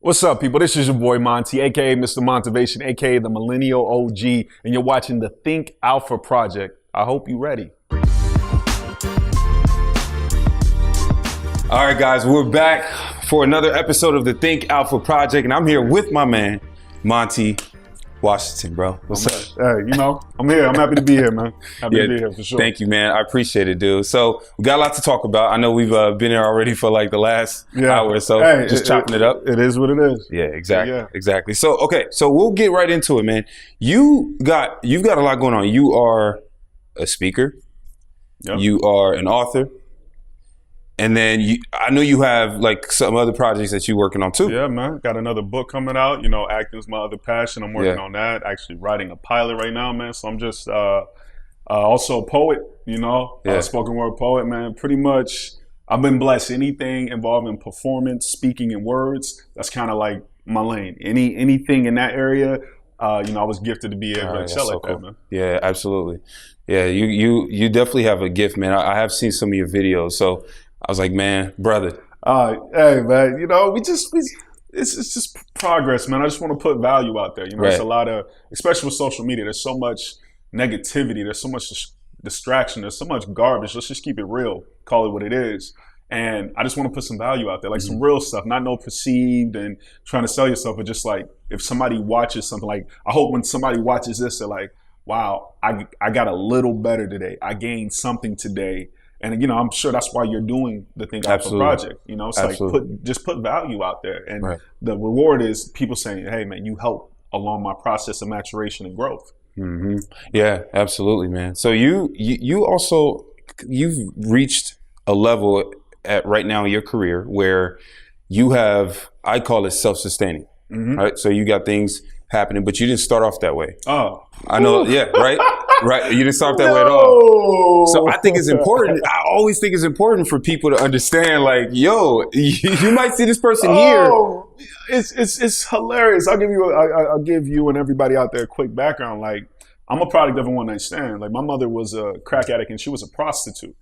What's up, people? This is your boy Monty, aka Mr. Motivation, aka the Millennial OG, and you're watching the Think Alpha Project. I hope you're ready. All right, guys, we're back for another episode of the Think Alpha Project, and I'm here with my man, Monti Washington, bro. What's up? Hey, I'm here. I'm happy to be here, man. Happy to be here for sure. Thank you, man. I appreciate it, dude. So we got a lot to talk about. I know we've been here already for like the last hour, so just chopping it up. It is what it is. Yeah, exactly. Exactly. So, okay, so we'll get right into it, man. You've got a lot going on. You are a speaker. Yep. You are an author. And then I know you have like some other projects that you're working on too. Yeah, man. Got another book coming out. Acting is my other passion. I'm working on that. Actually writing a pilot right now, man. So I'm just also a poet, spoken word poet, man. Pretty much I've been blessed. Anything involving performance, speaking, and words, that's kind of like my lane. Anything in that area, I was gifted to be able to excel at that, man. Yeah, absolutely. Yeah, you definitely have a gift, man. I have seen some of your videos, so I was like, man, brother. Hey, man, it's just progress, man. I just want to put value out there. There's a lot of, especially with social media, there's so much negativity. There's so much distraction. There's so much garbage. Let's just keep it real. Call it what it is. And I just want to put some value out there, like some real stuff, not no perceived and trying to sell yourself, but just like if somebody watches something, like I hope when somebody watches this, they're like, wow, I got a little better today. I gained something today. And, I'm sure that's why you're doing the Think Alpha Project. It's like put value out there. And the reward is people saying, hey, man, you helped along my process of maturation and growth. Mm-hmm. Yeah, absolutely, man. So you've reached a level at right now in your career where you have, I call it self-sustaining, right? So you got things happening, but you didn't start off that way. Oh, I know. Yeah. Right. Right. You didn't start off that way at all. So I think it's important. I always think it's important for people to understand, like, yo, you might see this person here. It's hilarious. I'll give you and everybody out there a quick background. Like, I'm a product of a one night stand. Like, my mother was a crack addict and she was a prostitute.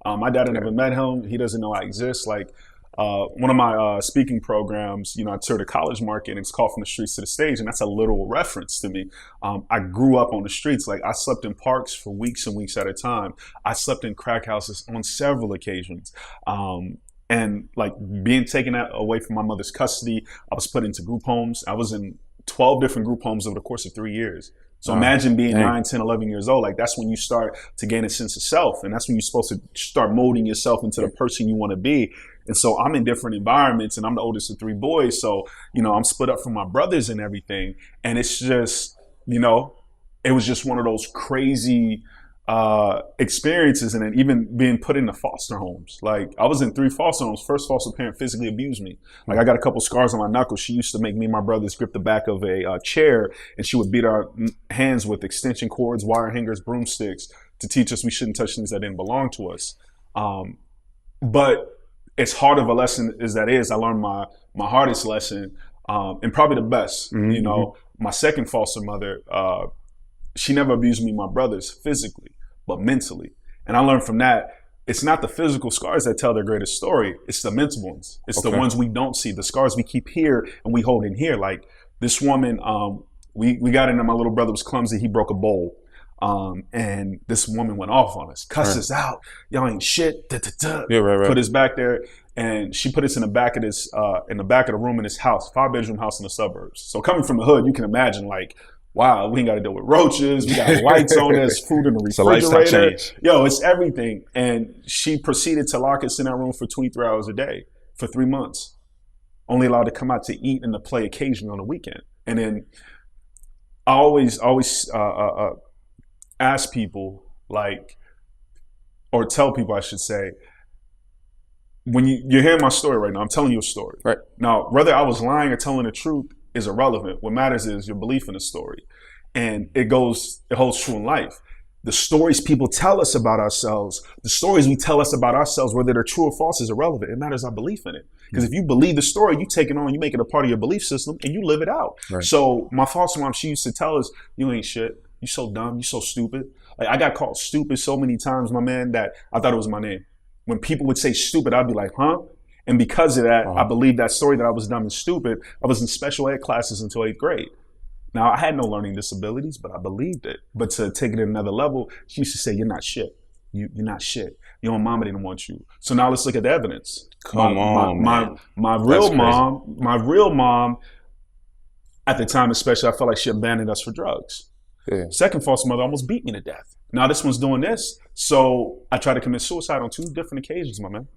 My dad had never met him. He doesn't know I exist. Like, one of my speaking programs, I toured the college market, and it's called From the Streets to the Stage, and that's a literal reference to me. I grew up on the streets. Like, I slept in parks for weeks and weeks at a time. I slept in crack houses on several occasions. And like being taken away from my mother's custody, I was put into group homes. I was in 12 different group homes over the course of 3 years. So imagine being 9, 10, 11 years old. Like, that's when you start to gain a sense of self. And that's when you're supposed to start molding yourself into the person you want to be. And so I'm in different environments, and I'm the oldest of 3 boys. So, I'm split up from my brothers and everything. And it's just, it was just one of those crazy experiences. And then even being put into foster homes. Like, I was in 3 foster homes. First foster parent physically abused me. Like, I got a couple scars on my knuckles. She used to make me and my brothers grip the back of a chair, and she would beat our hands with extension cords, wire hangers, broomsticks to teach us we shouldn't touch things that didn't belong to us. But as hard of a lesson as that is, I learned my hardest lesson, and probably the best. My second foster mother, she never abused me and my brothers physically, but mentally. And I learned from that, it's not the physical scars that tell their greatest story. It's the mental ones. It's the ones we don't see, the scars we keep here and we hold in here. Like this woman, we got into, my little brother was clumsy. He broke a bowl. And this woman went off on us, cussed us out. Y'all ain't shit. Put us back there. And she put us in the back of this, in the back of the room in this house, 5-bedroom house in the suburbs. So coming from the hood, you can imagine, like, wow, we ain't got to deal with roaches. We got lights on. There's food in the refrigerator. It's a lifestyle change. Yo, it's everything. And she proceeded to lock us in that room for 23 hours a day for 3 months. Only allowed to come out to eat and to play occasionally on the weekend. And then I always ask people, like, or tell people, I should say, when you're hearing my story right now, I'm telling you a story. Right. Now, whether I was lying or telling the truth is irrelevant. What matters is your belief in the story. And it holds true in life. The stories people tell us about ourselves, the stories we tell us about ourselves, whether they're true or false, is irrelevant. It matters our belief in it. Because if you believe the story, you take it on, you make it a part of your belief system, and you live it out. Right. So my foster mom, she used to tell us, you ain't shit. You so dumb. You so stupid. Like, I got called stupid so many times, my man, that I thought it was my name. When people would say stupid, I'd be like, huh? And because of that, I believe that story that I was dumb and stupid. I was in special ed classes until 8th grade. Now, I had no learning disabilities, but I believed it. But to take it to another level, she used to say, you're not shit. You're not shit. Your own mama didn't want you. So now let's look at the evidence. My real mom, at the time especially, I felt like she abandoned us for drugs. Yeah. Second false mother almost beat me to death. Now this one's doing this. So I tried to commit suicide on 2 different occasions, my man.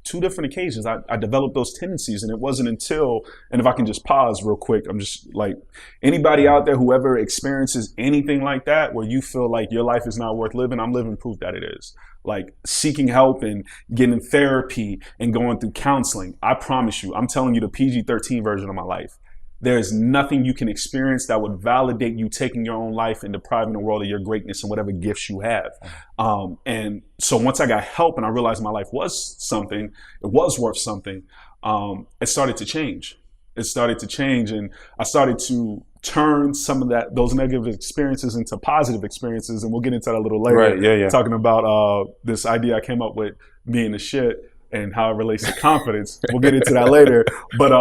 2 different occasions. I developed those tendencies, and it wasn't until, and if I can just pause real quick, I'm just like, anybody out there who ever experiences anything like that, where you feel like your life is not worth living, I'm living proof that it is. Like seeking help and getting therapy and going through counseling. I promise you, I'm telling you the PG-13 version of my life. There is nothing you can experience that would validate you taking your own life and depriving the world of your greatness and whatever gifts you have. And so once I got help and I realized my life was something, it was worth something, it started to change. It started to change, and I started to turn some of those negative experiences into positive experiences. And we'll get into that a little later. Right, yeah. Talking about this idea I came up with, being the shit, and how it relates to confidence. We'll get into that later. But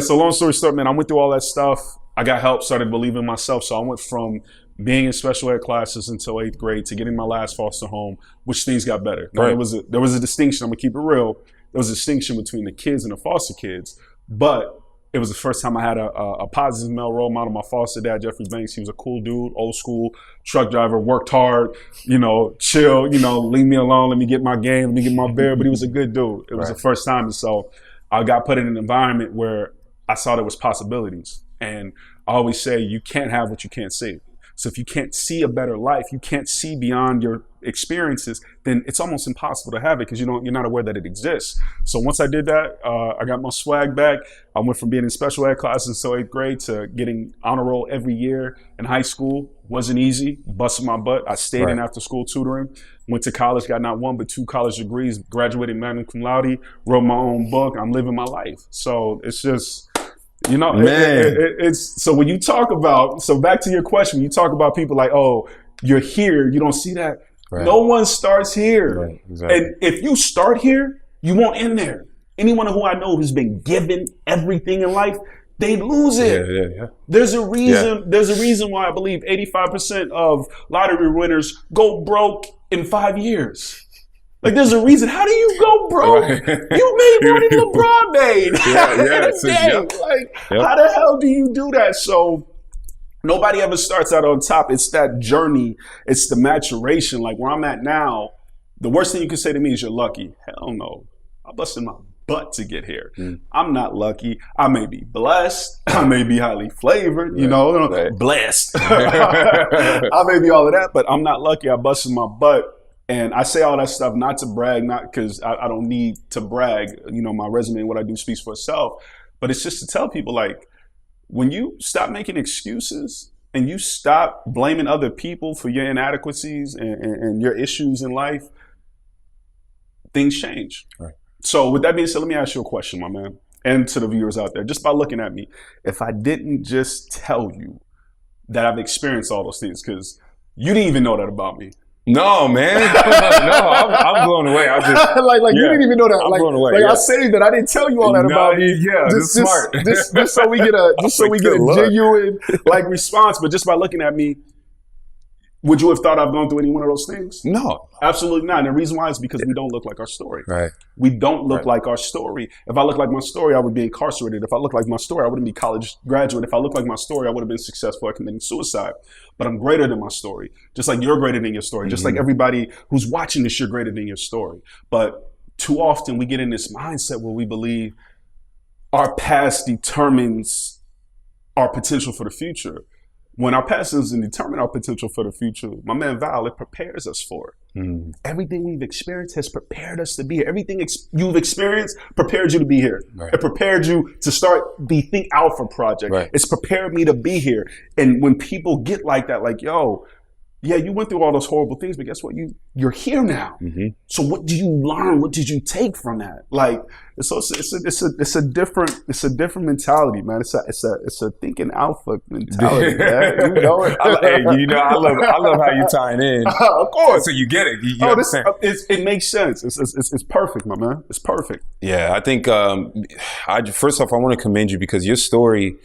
so long story short, man, I went through all that stuff. I got help, started believing in myself. So I went from being in special ed classes until 8th grade to getting my last foster home, which things got better. Now, right. there was a distinction. I'm gonna keep it real. There was a distinction between the kids and the foster kids, but it was the first time I had a positive male role model. My foster dad, Jeffrey Banks, he was a cool dude, old school truck driver, worked hard, chill, leave me alone, let me get my game, let me get my beer. But he was a good dude. It was the first time. And so I got put in an environment where I saw there was possibilities. And I always say, you can't have what you can't see. So if you can't see a better life, you can't see beyond your experiences, then it's almost impossible to have it because you're not aware that it exists. So once I did that, I got my swag back. I went from being in special ed classes until 8th grade to getting honor roll every year in high school. Wasn't easy, busted my butt. I stayed in after school tutoring, went to college, got not 1 but 2 college degrees, graduated magna cum laude, wrote my own book. I'm living my life. So it's just, it's so when you talk about, so back to your question, you talk about people like, oh, you're here, you don't see that. Right. No one starts here. Right, exactly. And if you start here, you won't end there. Anyone who I know who's been given everything in life, they lose it. Yeah. There's a reason. Yeah. There's a reason why I believe 85% of lottery winners go broke in 5 years. Like, there's a reason. How do you go broke? Right. You made more than LeBron made. How the hell do you do that? So nobody ever starts out on top. It's that journey. It's the maturation. Like where I'm at now, the worst thing you can say to me is you're lucky. Hell no. I busted my butt to get here. I'm not lucky. I may be blessed. I may be highly flavored, blessed. I may be all of that, but I'm not lucky. I busted my butt. And I say all that stuff not to brag, not because I don't need to brag. My resume and what I do speaks for itself. But it's just to tell people, like, when you stop making excuses and you stop blaming other people for your inadequacies and your issues in life, things change. Right. So with that being said, let me ask you a question, my man, and to the viewers out there, just by looking at me. If I didn't just tell you that I've experienced all those things, because you didn't even know that about me. No, man. I'm blown away. I just you didn't even know that. I'm blown away. I say that I didn't tell you all that about me. Yeah, just smart. Just so we get a genuine response. But just by looking at me, would you have thought I've gone through any one of those things? No, absolutely not. And the reason why is because we don't look like our story. Right. We don't look like our story. If I look like my story, I would be incarcerated. If I look like my story, I wouldn't be college graduate. If I look like my story, I would have been successful at committing suicide. But I'm greater than my story. Just like you're greater than your story. Mm-hmm. Just like everybody who's watching this, you're greater than your story. But too often we get in this mindset where we believe our past determines our potential for the future. When our past doesn't determine our potential for the future, my man Val, it prepares us for it. Mm. Everything we've experienced has prepared us to be here. Everything you've experienced prepared you to be here. Right. It prepared you to start the Think Alpha project. Right. It's prepared me to be here. And when people get like that, like, yo, yeah, you went through all those horrible things, but guess what? You're here now. So what did you learn? What did you take from that? Like, it's a different mentality, man. It's a thinking alpha mentality, man. You know it. I love how you tying in. Of course. So you get it. You understand. It makes sense. It's perfect, my man. It's perfect. Yeah, I think. First off, I want to commend you because your story,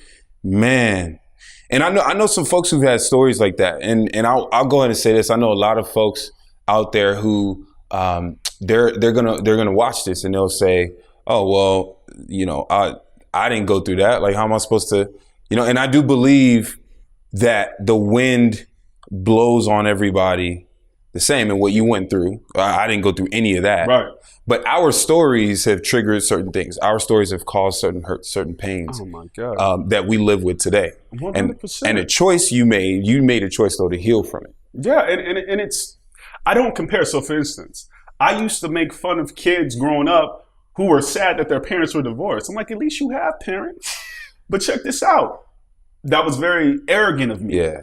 man. And I know some folks who've had stories like that, and I'll go ahead and say this. I know a lot of folks out there who they're gonna watch this and they'll say, "Oh, well, I didn't go through that. Like, how am I supposed to?" And I do believe that the wind blows on everybody the same, and what you went through, I didn't go through any of that. Right. But our stories have triggered certain things. Our stories have caused certain hurts, certain pains. Oh my God. That we live with today. 100%. And a choice you made a choice though to heal from it. Yeah, and it's, I don't compare. So for instance, I used to make fun of kids growing up who were sad that their parents were divorced. I'm like, at least you have parents. But check this out. That was very arrogant of me. Yeah.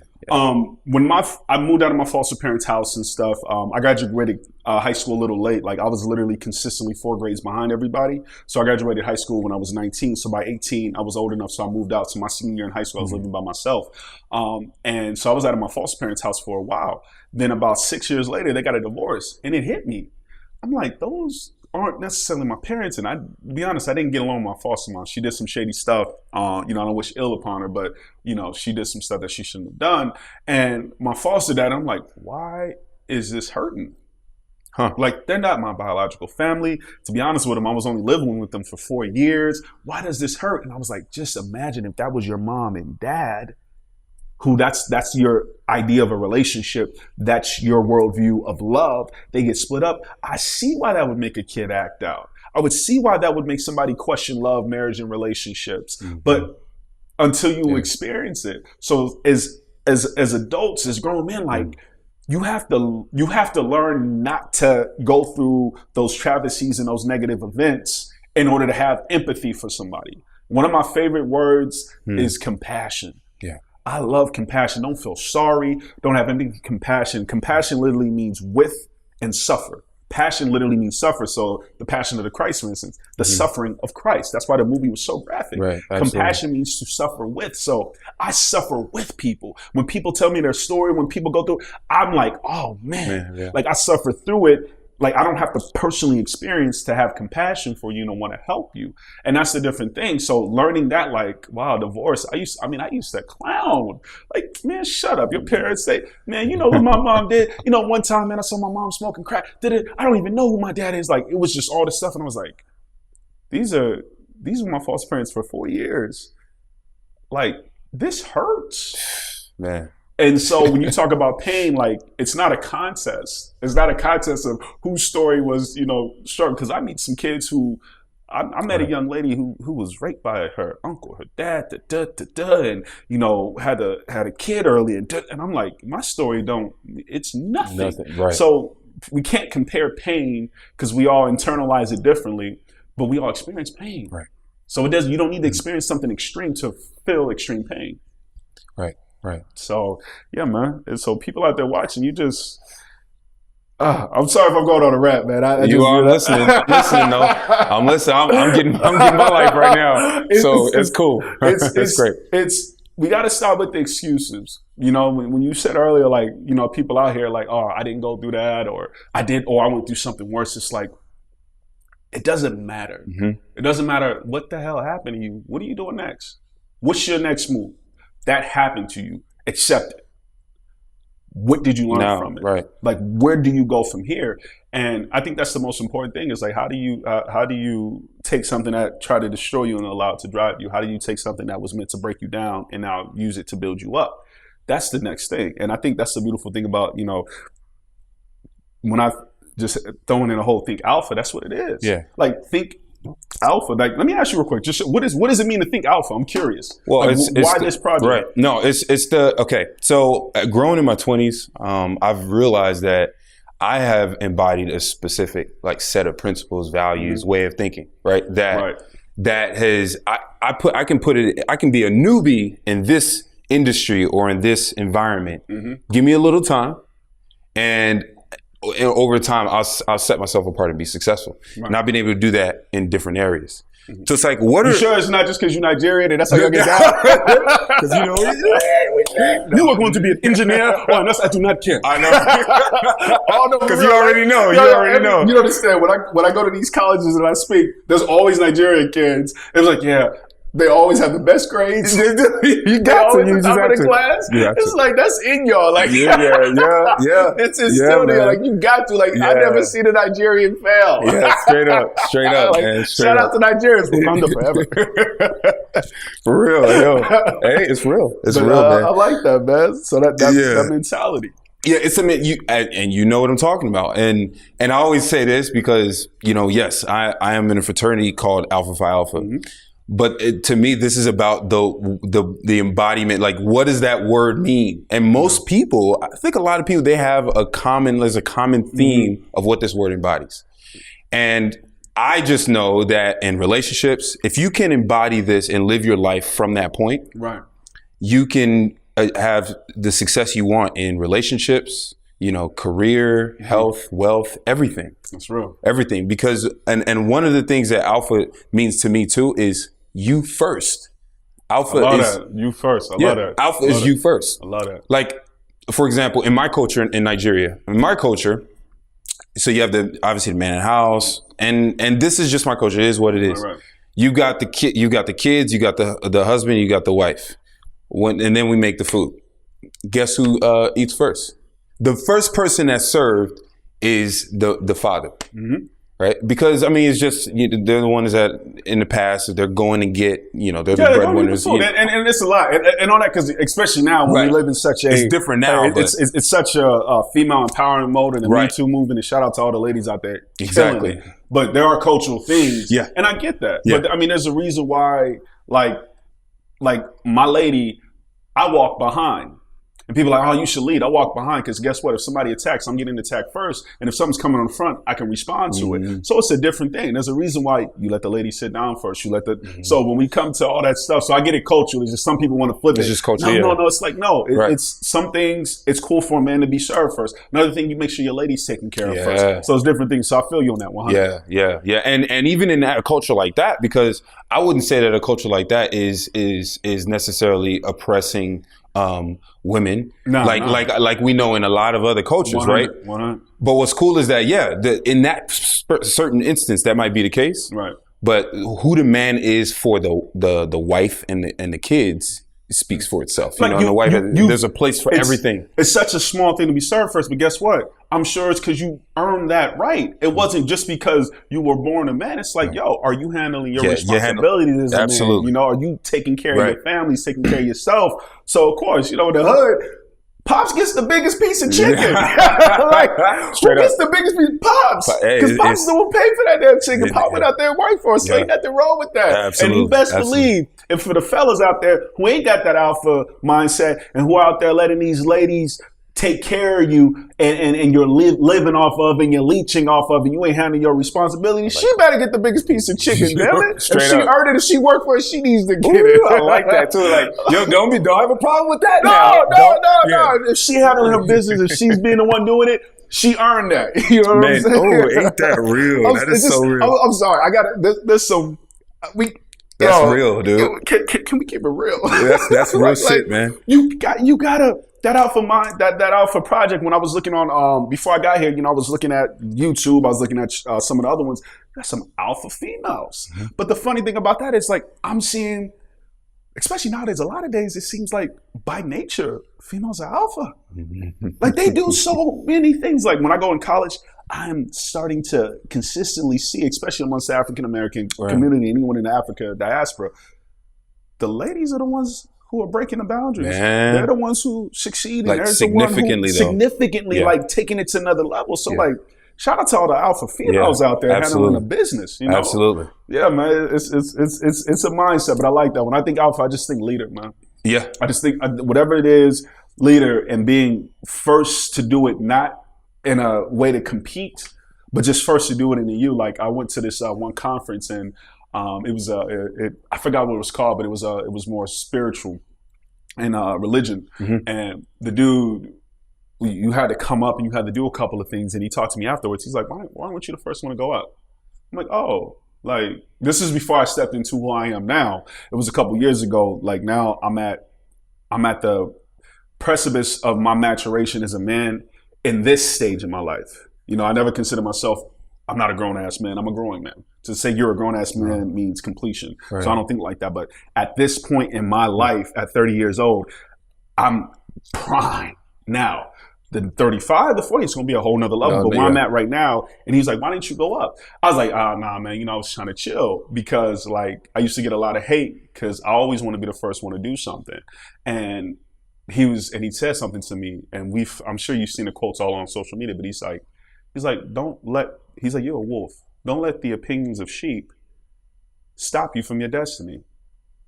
When I moved out of my foster parents' house and stuff, I graduated high school a little late. Like, I was literally consistently 4 grades behind everybody. So I graduated high school when I was 19. So by 18, I was old enough. So I moved out. So my senior year in high school, I was living by myself. And so I was out of my foster parents' house for a while. Then about 6 years later, they got a divorce, and it hit me. I'm like, those aren't necessarily my parents. And to be honest, I didn't get along with my foster mom. She did some shady stuff. I don't wish ill upon her, but she did some stuff that she shouldn't have done. And my foster dad, I'm like, why is this hurting? Like, they're not my biological family. To be honest with them, I was only living with them for 4 years. Why does this hurt? And I was like, just imagine if that was your mom and dad, who that's your idea of a relationship, that's your worldview of love. They get split up. I see why that would make a kid act out. I would see why that would make somebody question love, marriage, and relationships. But until you experience it. So as adults, as grown men, like, you have to learn not to go through those travesties and those negative events in order to have empathy for somebody. One of my favorite words is compassion. Yeah. I love compassion. Don't feel sorry. Don't have any compassion. Compassion literally means with and suffer. Passion literally means suffer. So the passion of the Christ, for instance, the suffering of Christ. That's why the movie was so graphic. Right, compassion means to suffer with. So I suffer with people. When people tell me their story, when people go through, I'm like, oh man. Like, I suffer through it. Like, I don't have to personally experience to have compassion for you and want to help you. And that's a different thing. So learning that, like, wow, divorce. I used to clown. Like, man, shut up. Your parents say, man, you know what my mom did? One time, man, I saw my mom smoking crack. I don't even know who my dad is. Like, it was just all this stuff. And I was like, these are my foster parents for 4 years. Like, this hurts. Man. And so when you talk about pain, like, it's not a contest. It's not a contest of whose story was, strong. Because I meet some kids who, I met a young lady who was raped by her uncle, her dad, and had a kid early, and I'm like, my story it's nothing. Right. So we can't compare pain because we all internalize it differently, but we all experience pain. Right. So you don't need to experience something extreme to feel extreme pain. Right. So, yeah, man. And so people out there watching, you just, I'm sorry if I'm going on a rant, man. I'm listening. No, I'm listening. I'm getting my life right now. It's cool. It's great. We got to stop with the excuses. When you said earlier, like, people out here like, oh, I didn't go through that, or I did, or I went through something worse. It's like, it doesn't matter. It doesn't matter what the hell happened to you. What are you doing next? What's your next move? That happened to you. Accept it. What did you learn from it? Right. Like, where do you go from here? And I think that's the most important thing is, like, how do you take something that tried to destroy you and allow it to drive you? How do you take something that was meant to break you down and now use it to build you up? That's the next thing. And I think that's the beautiful thing about, when I just throwing in a whole think alpha, that's what it is. Yeah. Like, think alpha. Like, let me ask you real quick. Just what does it mean to think alpha? I'm curious. Well, like, why this project? Right. No, okay. So, growing in my 20s, I've realized that I have embodied a specific, like, set of principles, values, way of thinking. Right. That has I can be a newbie in this industry or in this environment. Give me a little time, and over time, I'll set myself apart and be successful. Right. And I've been able to do that in different areas. So it's like, what you sure it's not just because you're Nigerian and that's how you get down? Because you are going to be an engineer, or unless I do not care. I know. Because you already know. You already know. You understand, when I go to these colleges and I speak, there's always Nigerian kids. It's like, yeah, they always have the best grades. You got to. You just have to. Class. It's like, that's in y'all. Like, yeah. It's instilled in you. Like, you got to. Like, I never seen a Nigerian fail. Yeah, straight up, like, man. Shout out to Nigerians. Wakanda forever. For real, yo. Hey, it's real. It's real, man. I like that, man. So that mentality. Yeah, it's and you know what I'm talking about. And I always say this because, yes, I am in a fraternity called Alpha Phi Alpha. But to me, this is about the embodiment. Like, what does that word mean? And most people, I think a lot of people, there's a common theme of what this word embodies. And I just know that in relationships, if you can embody this and live your life from that point, right, you can have the success you want in relationships, career, health, wealth, everything. That's real. Everything. Because, and one of the things that Alpha means to me too is you first. Alpha is that. You first. I love that. Alpha is you first. I love that. Like, for example, in my culture in Nigeria, so you have obviously the man in the house, and this is just my culture. It is what it is. Right. You got the kids, you got the husband, you got the wife. And then we make the food. Guess who eats first? The first person that's served is the father, right? Because it's just they're the ones that in the past they're going to get they're the breadwinners, and it's a lot, and all that because especially now when we live in such it's different now. It's such a female empowerment mode and the Me Too movement. And shout out to all the ladies out there. Exactly, but there are cultural things, and I get that. Yeah. But there's a reason why, like my lady, I walk behind. And people are like, oh, you should lead. I walk behind because guess what? If somebody attacks, I'm getting attacked first. And if something's coming on the front, I can respond to it. So it's a different thing. There's a reason why you let the lady sit down first. So when we come to all that stuff, so I get it culturally. It's just some people want to flip it. It's just culture. No. It's like, no. It's some things, it's cool for a man to be served first. Another thing, you make sure your lady's taken care of first. So it's different things. So I feel you on that 100. Yeah. And even in a culture like that, because I wouldn't say that a culture like that is necessarily oppressing women, like we know in a lot of other cultures, 100, right? 100. But what's cool is that in that certain instance that might be the case, right? But who the man is for the wife and the kids speaks for itself. And the wife, there's a place for everything. It's such a small thing to be served first, but guess what? I'm sure it's because you earned that right. It wasn't just because you were born a man. It's like, are you handling your responsibilities as a absolutely. man? Are you taking care of your family, taking care of yourself? So of course, the hood, Pops gets the biggest piece of chicken. Who gets the biggest piece? Pops. Because Pops is the one paying for that damn chicken. Pop went out there and worked for us. So ain't nothing wrong with that. Absolutely. And you best believe, and for the fellas out there who ain't got that alpha mindset and who are out there letting these ladies take care of you and you're living off of and you're leeching off of and you ain't handling your responsibility, she better get the biggest piece of chicken, damn it. If she earned it, if she worked for it, she needs to get it. I like that too. Like, don't have a problem with that No. If she handling her business, if she's being the one doing it, she earned that. You know what I'm saying? Oh, ain't that real? That is so real. I'm sorry. I got it. There's some, that's real, dude. Can we keep it real? That's real shit, man. You gotta, that alpha mind, that alpha project. When I was looking on, before I got here, I was looking at YouTube. I was looking at some of the other ones. There's some alpha females. But the funny thing about that is, like, I'm seeing, especially nowadays, a lot of days, it seems like by nature, females are alpha. Like, they do so many things. Like, when I go in college, I'm starting to consistently see, especially amongst the African American community, anyone in the Africa diaspora, the ladies are the ones who are breaking the boundaries. Man. They're the ones who succeed. Like, significantly, like, taking it to another level. So, like, shout out to all the alpha females out there handling the business. Absolutely. Yeah, man. It's a mindset, but I like that. When I think alpha, I just think leader, man. Yeah. I just think whatever it is, leader, and being first to do it, not in a way to compete, but just first to do it in the you. Like, I went to this one conference and it was I forgot what it was called, but it was more spiritual. in religion, and the dude, you had to come up and you had to do a couple of things, and he talked to me afterwards. He's like, why weren't you the first one to go up? I'm like, oh, like, this is before I stepped into who I am now. It was a couple years ago. Like, now I'm at the precipice of my maturation as a man in this stage of my life. You know, I never consider myself, I'm not a grown-ass man, I'm a growing man. To say you're a grown-ass man means completion. Right. So I don't think like that. But at this point in my life, at 30 years old, I'm prime now. The 35 to 40, it's going to be a whole nother level. But where I'm at right now, and he's like, why didn't you go up? I was like, nah, man, you know, I was trying to chill because, like, I used to get a lot of hate because I always want to be the first one to do something. And he said something to me, and I'm sure you've seen the quotes all on social media, but he's like, you're a wolf. Don't let the opinions of sheep stop you from your destiny.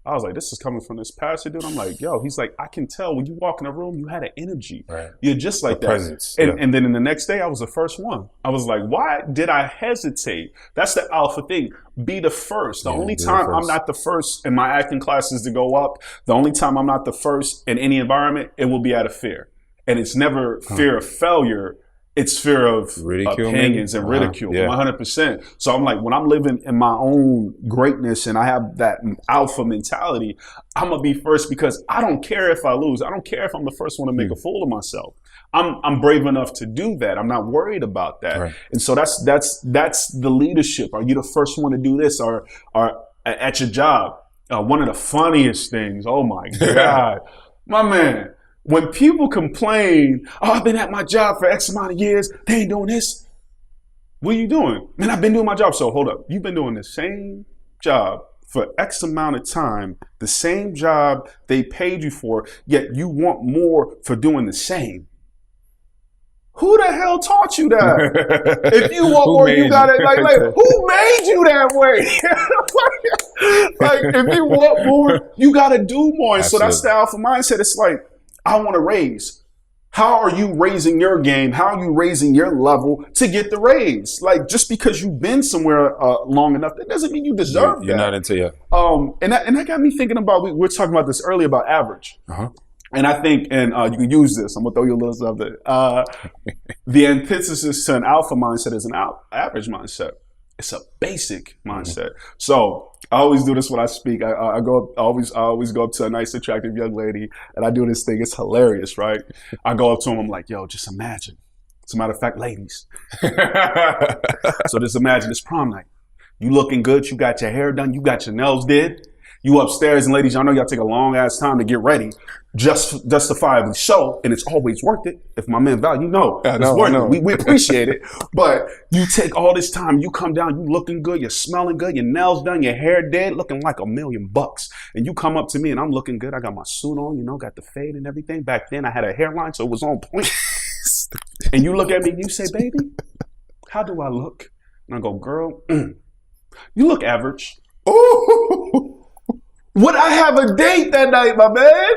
I was like, this is coming from this pastor dude. I'm like, yo, he's like, I can tell when you walk in a room, you had an energy. Right. You're just like that. Presence. And then in the next day, I was the first one. I was like, why did I hesitate? That's the alpha thing. Be the first. The only time I'm not the first in my acting classes to go up, the only time I'm not the first in any environment, it will be out of fear. And it's never fear of failure. It's fear of ridicule, opinions and ridicule, 100%. So I'm like, when I'm living in my own greatness and I have that alpha mentality, I'm going to be first because I don't care if I lose. I don't care if I'm the first one to make a fool of myself. I'm brave enough to do that. I'm not worried about that. Right. And so that's the leadership. Are you the first one to do this or at your job? One of the funniest things, oh my God, my man. When people complain, oh, I've been at my job for X amount of years, they ain't doing this. What are you doing? Man, I've been doing my job. So hold up. You've been doing the same job for X amount of time, the same job they paid you for, yet you want more for doing the same. Who the hell taught you that? If you want more, you got it. Like, who made you that way? Like, if you want more, you got to do more. And so that's the alpha mindset. It's like, I want to raise. How are you raising your game? How are you raising your level to get the raise? Like, just because you've been somewhere long enough, that doesn't mean you deserve that. You're not into it. And that got me thinking about, we were talking about this earlier about average. And I think, and you can use this, I'm going to throw you a little something. The antithesis to an alpha mindset is an average mindset. It's a basic mindset. So I always do this when I speak. I always go up to a nice, attractive young lady, and I do this thing. It's hilarious, right? I go up to them. I'm like, yo, just imagine. As a matter of fact, ladies. So just imagine this prom night. You looking good. You got your hair done. You got your nails did. You upstairs, and ladies, y'all know y'all take a long ass time to get ready, justifiably so, and it's always worth it. If my man value, it's worth it. We appreciate it, but you take all this time, you come down, you looking good, you're smelling good, your nails done, your hair dead, looking like $1 million, and you come up to me and I'm looking good. I got my suit on, got the fade and everything. Back then, I had a hairline, so it was on point. And you look at me and you say, "Baby, how do I look?" And I go, "Girl, you look average." Ooh. Would I have a date that night, my man?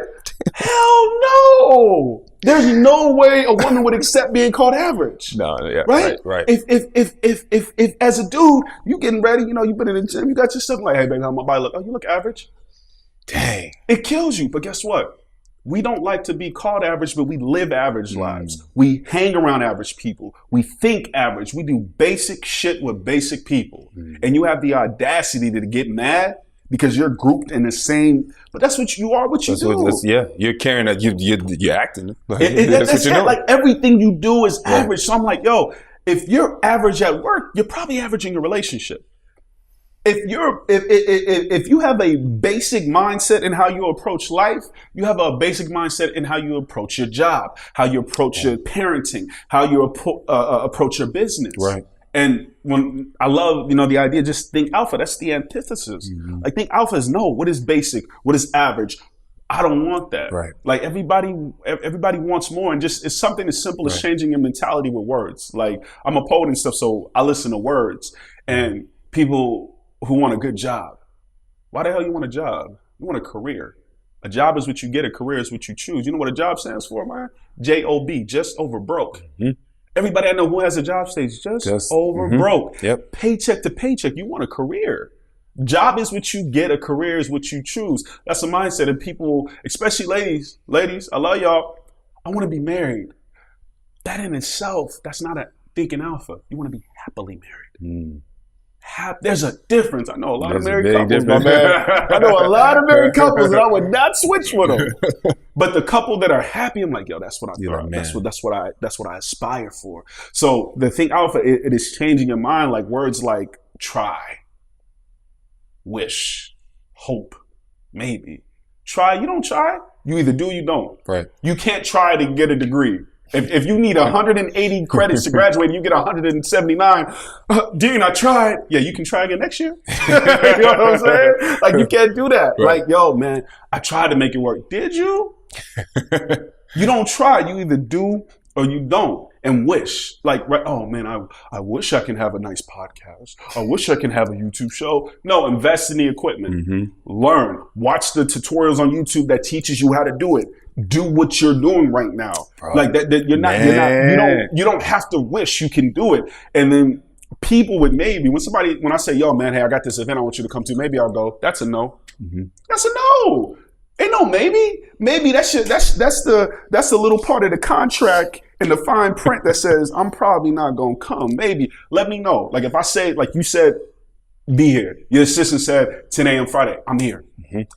Hell no. There's no way a woman would accept being called average. No, yeah, right. If as a dude, you getting ready, you've been in the gym, you got your stuff like, hey, baby, how my body look? Oh, you look average. Dang. It kills you. But guess what? We don't like to be called average, but we live average lives. We hang around average people. We think average. We do basic shit with basic people. And you have the audacity to get mad because you're grouped in the same, but that's what you are, what you do. You're carrying that, you're acting. That's what you're doing. Like everything you do is average. So I'm like, yo, if you're average at work, you're probably average in your relationship. If you have a basic mindset in how you approach life, you have a basic mindset in how you approach your job, how you approach your parenting, how you approach your business. Right. And when I love, the idea, just think alpha. That's the antithesis. Like think alpha is no. What is basic? What is average? I don't want that. Right. Like everybody wants more, and just it's something as simple as changing your mentality with words. Like I'm a poet and stuff, so I listen to words. And people who want a good job, why the hell you want a job? You want a career. A job is what you get. A career is what you choose. You know what a job stands for, man? J-O-B, just over broke. Everybody I know who has a job stays just over broke. Yep. Paycheck to paycheck. You want a career. Job is what you get. A career is what you choose. That's a mindset. And people, especially ladies, I love y'all. I want to be married. That in itself, that's not a thinking alpha. You want to be happily married. There's a difference. I know a lot of married couples, my man. I know a lot of married couples, and I would not switch with them. But the couple that are happy, I'm like, yo, that's what I thought. That's what I aspire for. So the thing alpha, it is changing your mind, like words like try, wish, hope, maybe. Try, you don't try. You either do or you don't. Right. You can't try to get a degree. If you need 180 credits to graduate and you get 179, Dean, I tried. Yeah, you can try again next year. You know what I'm saying? Like, you can't do that. Right. Like, yo, man, I tried to make it work. Did you? You don't try. You either do or you don't. And wish. Like, right, oh, man, I wish I can have a nice podcast. I wish I can have a YouTube show. No, invest in the equipment. Learn. Watch the tutorials on YouTube that teaches you how to do it. Do what you're doing right now. Bro, like that you don't have to wish, you can do it. And then people with maybe, when I say, yo, man, hey, I got this event I want you to come to, maybe I'll go. That's a no. That's a no. Ain't no maybe. Maybe that's the little part of the contract in the fine print that says I'm probably not gonna come. Maybe let me know. Like if I say, like you said, be here. Your assistant said 10 a.m. Friday. I'm here.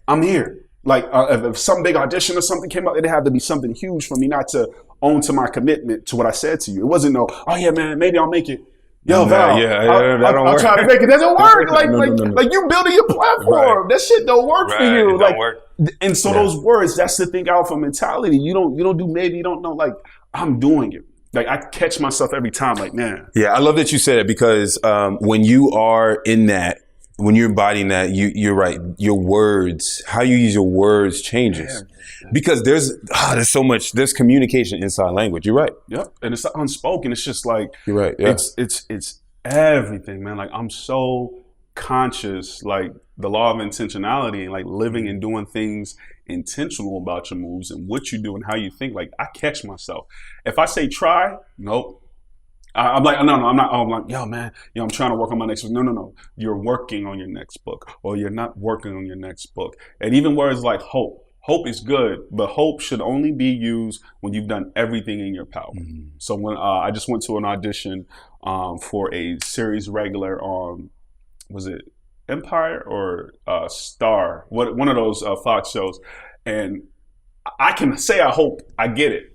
I'm here. Like if some big audition or something came up, it'd have to be something huge for me not to own to my commitment to what I said to you. It wasn't oh yeah, man, maybe I'll make it. Yo, Val, I'll try to make it. That doesn't work. Like you building your platform. That shit don't work for you. Like, and so those words, that's the think alpha mentality. You don't do maybe, you don't know. Like, I'm doing it. Like, I catch myself every time. Like, man. Yeah, I love that you said it because when you are in that, when you're embodying that, you're right. Your words, how you use your words changes. Because there's so much, there's communication inside language. You're right. Yep. And it's unspoken. It's just like, you're right. Yeah. It's everything, man. Like, I'm so conscious, like the law of intentionality and like living and doing things intentional about your moves and what you do and how you think. Like, I catch myself. If I say try, nope. I'm like, no, I'm not. I'm like, yo, man, I'm trying to work on my next book. No. You're working on your next book, or you're not working on your next book. And even words like hope. Hope is good, but hope should only be used when you've done everything in your power. So when I just went to an audition for a series regular on, was it Empire or Star? One of those Fox shows. And I can say I hope I get it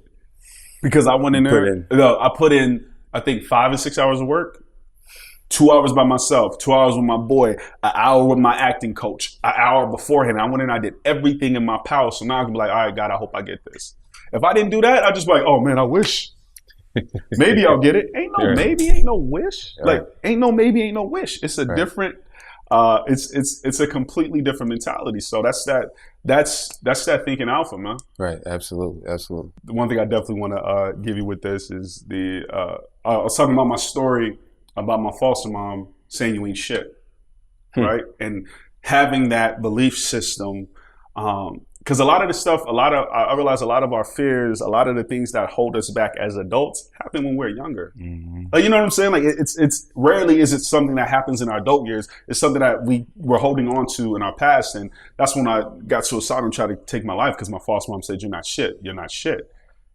because I went in there. I put in, I think 5 and 6 hours of work, 2 hours by myself, 2 hours with my boy, an hour with my acting coach, an hour beforehand. I went in, I did everything in my power. So now I can be like, all right, God, I hope I get this. If I didn't do that, I'd just be like, oh man, I wish. Maybe I'll get it. Ain't no maybe, ain't no wish. Like, ain't no maybe, ain't no wish. It's a different, it's a completely different mentality. So that's that thinking alpha, man. Right. Absolutely. The one thing I definitely want to give you with this is I was talking about my story about my foster mom saying you ain't shit, right? And having that belief system, because a lot of the stuff, I realize a lot of our fears, a lot of the things that hold us back as adults happen when we're younger. Like, you know what I'm saying? Like, it's rarely is it something that happens in our adult years. It's something that we were holding on to in our past. And that's when I got suicidal and tried to take my life because my foster mom said, you're not shit. You're not shit.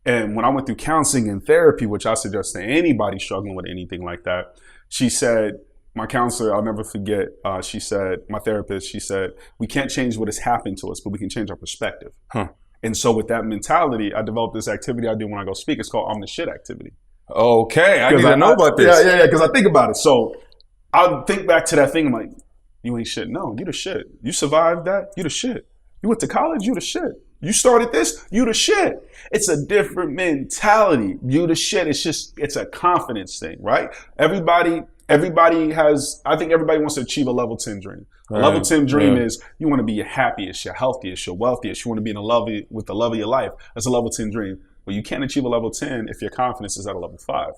And when I went through counseling and therapy, which I suggest to anybody struggling with anything like that, she said, my counselor, I'll never forget, she said, my therapist, she said, we can't change what has happened to us, but we can change our perspective. And so with that mentality, I developed this activity I do when I go speak. It's called I'm the Shit activity. Okay, I need to know about this. Yeah, because I think about it. So I think back to that thing, I'm like, you ain't shit. No, you the shit. You survived that, you the shit. You went to college, you the shit. You started this, you the shit. It's a different mentality. You the shit. It's a confidence thing, right? Everybody has, I think everybody wants to achieve a level 10 dream. A level 10 dream is you want to be your happiest, your healthiest, your wealthiest. You want to be with the love of your life. That's a level 10 dream. But you can't achieve a level 10 if your confidence is at a level 5.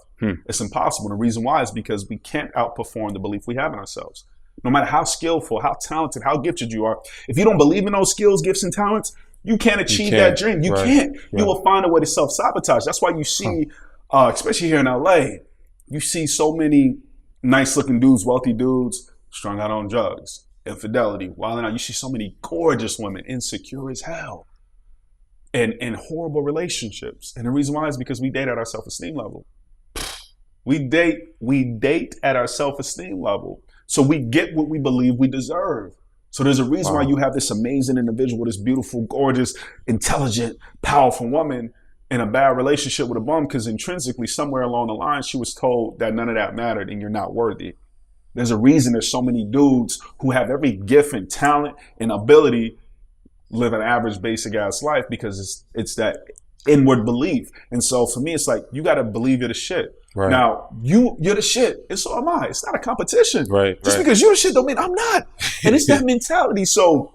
It's impossible. The reason why is because we can't outperform the belief we have in ourselves. No matter how skillful, how talented, how gifted you are, if you don't believe in those skills, gifts, and talents, you can't achieve that dream. You can't. You will find a way to self-sabotage. That's why you see, especially here in LA, you see so many nice-looking dudes, wealthy dudes, strung out on drugs. infidelity, wilding out. You see so many gorgeous women, insecure as hell, and in horrible relationships. And the reason why is because we date at our self-esteem level. We date at our self-esteem level. So we get what we believe we deserve. So there's a reason why you have this amazing individual, this beautiful, gorgeous, intelligent, powerful woman in a bad relationship with a bum, because intrinsically, somewhere along the line, she was told that none of that mattered and you're not worthy. There's a reason there's so many dudes who have every gift and talent and ability live an average, basic ass life, because it's that inward belief. And so for me, it's like, you got to believe you're the shit. Right. Now, you're the shit, and so am I. It's not a competition. Right. Just because you're the shit don't mean I'm not. And it's that mentality. So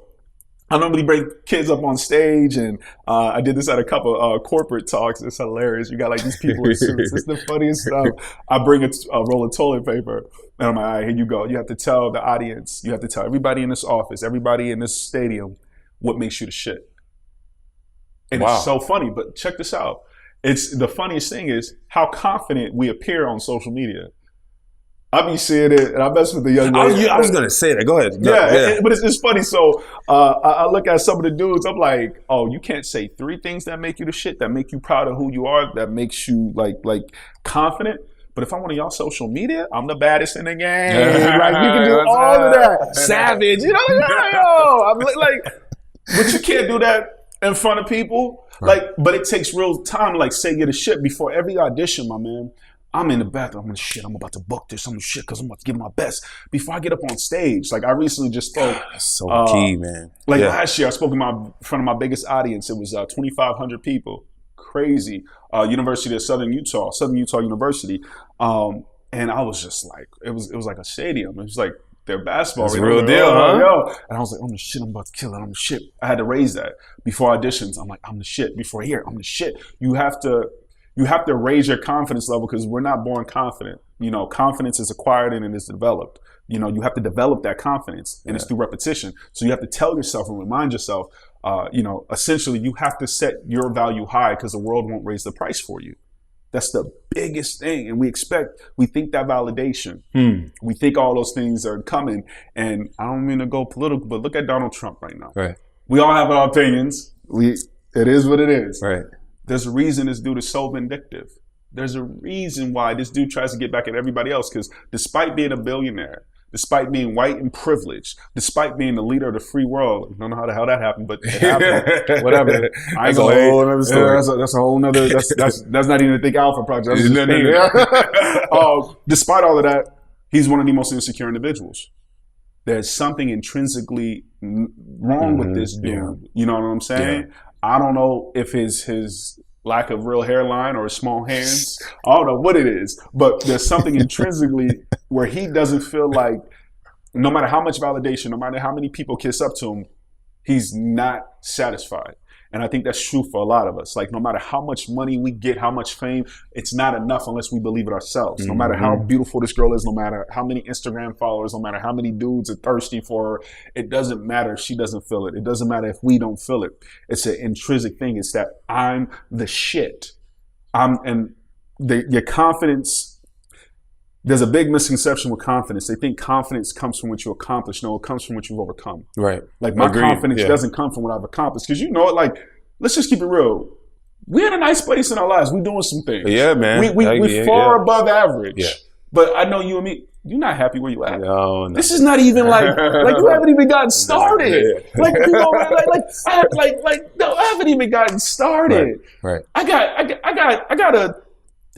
I normally bring kids up on stage, and I did this at a couple corporate talks. It's hilarious. You got like these people in suits. It's the funniest stuff. I bring a roll of toilet paper, and I'm like, all right, here you go. You have to tell the audience, you have to tell everybody in this office, everybody in this stadium, what makes you the shit. And it's so funny, but check this out. It's the funniest thing is how confident we appear on social media. I be seeing it, and I mess with the young lady. I was gonna say that. Go ahead. But it's funny. So I look at some of the dudes. I'm like, oh, you can't say 3 things that make you the shit, that make you proud of who you are, that makes you like confident. But if I'm on y'all social media, I'm the baddest in the game. Like, you can do all of that. Savage, you know? I'm like, but you can't do that in front of people. Right. Like, but it takes real time to like say you're the shit. Before every audition, my man, I'm in the bathroom. I'm the shit. I'm about to book this. I'm the shit because I'm about to give my best. Before I get up on stage, like I recently just spoke. That's so key, man. Like last year, I spoke in front of my biggest audience. It was 2,500 people. Crazy. University of Southern Utah University. And I was just like, it was like a stadium. It was like their basketball. It's a real deal, huh? Yo. And I was like, I'm the shit. I'm about to kill it. I'm the shit. I had to raise that before auditions. I'm like, I'm the shit. Before here, I'm the shit. You have to raise your confidence level, because we're not born confident. You know, confidence is acquired and it is developed. You know, you have to develop that confidence, and it's through repetition. So you have to tell yourself and remind yourself, essentially you have to set your value high, because the world won't raise the price for you. That's the biggest thing. And we think that validation. We think all those things are coming. And I don't mean to go political, but look at Donald Trump right now. Right. We all have our opinions. It is what it is. Right. There's a reason this dude is so vindictive. There's a reason why this dude tries to get back at everybody else, because despite being a billionaire, despite being white and privileged, despite being the leader of the free world, I don't know how the hell that happened, but it happened. Whatever. That's a whole other story. That's a whole nother. That's not even a Think Alpha project. Despite all of that, he's one of the most insecure individuals. There's something intrinsically wrong with this dude. Yeah. You know what I'm saying? Yeah. I don't know if his lack of real hairline or his small hands. I don't know what it is, but there's something intrinsically where he doesn't feel like, no matter how much validation, no matter how many people kiss up to him, he's not satisfied. And I think that's true for a lot of us. Like, no matter how much money we get, how much fame, it's not enough unless we believe it ourselves. No matter how beautiful this girl is, no matter how many Instagram followers, no matter how many dudes are thirsty for her, it doesn't matter if she doesn't feel it. It doesn't matter if we don't feel it. It's an intrinsic thing. It's that I'm the shit. Your confidence. There's a big misconception with confidence. They think confidence comes from what you accomplish. No, it comes from what you've overcome. Right. Like, my confidence doesn't come from what I've accomplished. Because you know it, like, let's just keep it real. We're in a nice place in our lives. We're doing some things. Yeah, man. We're far above average. Yeah. But I know you and me, you're not happy where you at. No. This is not even like you haven't even gotten started. Like, you know, I haven't even gotten started. Right. I got a,